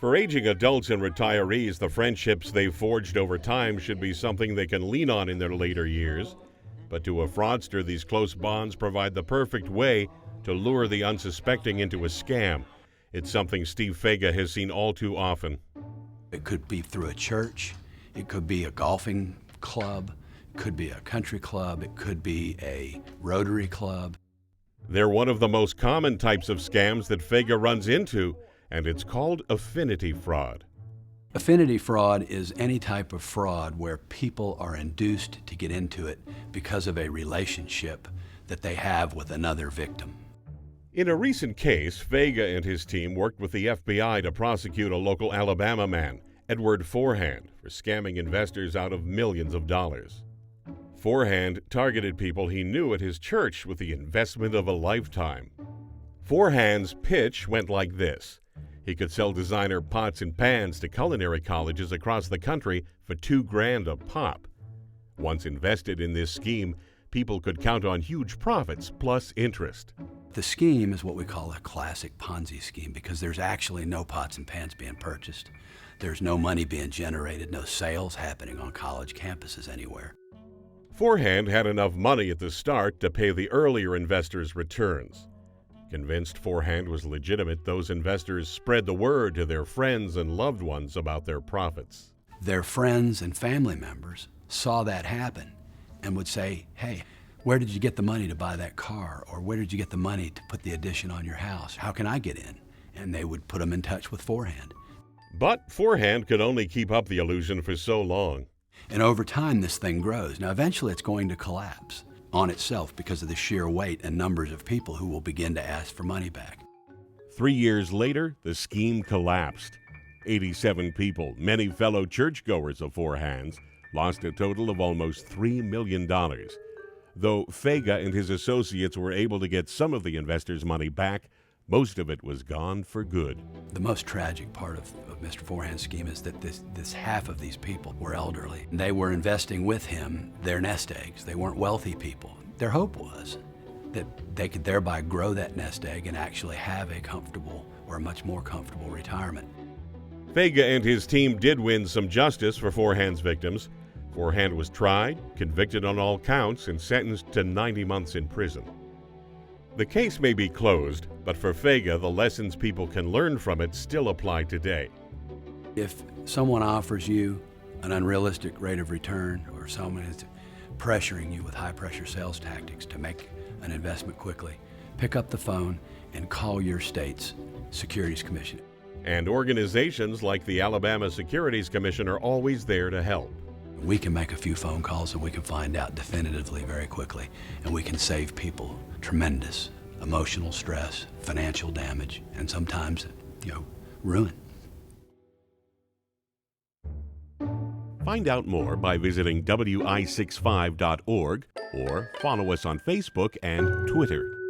For aging adults and retirees, the friendships they've forged over time should be something they can lean on in their later years. But to a fraudster, these close bonds provide the perfect way to lure the unsuspecting into a scam. It's something Steve Feaga has seen all too often. It could be through a church, it could be a golfing club, it could be a country club, it could be a Rotary club. They're one of the most common types of scams that Feaga runs into, and it's called affinity fraud. Affinity fraud is any type of fraud where people are induced to get into it because of a relationship that they have with another victim. In a recent case, Feaga and his team worked with the FBI to prosecute a local Alabama man, Edward Forehand, for scamming investors out of millions of dollars. Forehand targeted people he knew at his church with the investment of a lifetime. Forehand's pitch went like this. He could sell designer pots and pans to culinary colleges across the country for $2,000 a pop. Once invested in this scheme, people could count on huge profits plus interest. The scheme is what we call a classic Ponzi scheme because there's actually no pots and pans being purchased. There's no money being generated, no sales happening on college campuses anywhere. Forehand had enough money at the start to pay the earlier investors' returns. Convinced Forehand was legitimate, those investors spread the word to their friends and loved ones about their profits. Their friends and family members saw that happen and would say, hey, where did you get the money to buy that car? Or where did you get the money to put the addition on your house? How can I get in? And they would put them in touch with Forehand. But Forehand could only keep up the illusion for so long. And over time, this thing grows. Now, eventually it's going to collapse on itself because of the sheer weight and numbers of people who will begin to ask for money back. 3 years later, the scheme collapsed. 87 people, many fellow churchgoers of Forehand's, lost a total of almost $3 million. Though Feaga and his associates were able to get some of the investors' money back, most of it was gone for good. The most tragic part of Mr. Forehand's scheme is that this half of these people were elderly. They were investing with him their nest eggs. They weren't wealthy people. Their hope was that they could thereby grow that nest egg and actually have a comfortable or a much more comfortable retirement. Feaga and his team did win some justice for Forehand's victims. Forehand was tried, convicted on all counts, and sentenced to 90 months in prison. The case may be closed, but for Feaga, the lessons people can learn from it still apply today. If someone offers you an unrealistic rate of return, or someone is pressuring you with high-pressure sales tactics to make an investment quickly, pick up the phone and call your state's Securities Commission. And organizations like the Alabama Securities Commission are always there to help. We can make a few phone calls and we can find out definitively very quickly, and we can save people tremendous emotional stress, financial damage, and sometimes, ruin. Find out more by visiting wi65.org or follow us on Facebook and Twitter.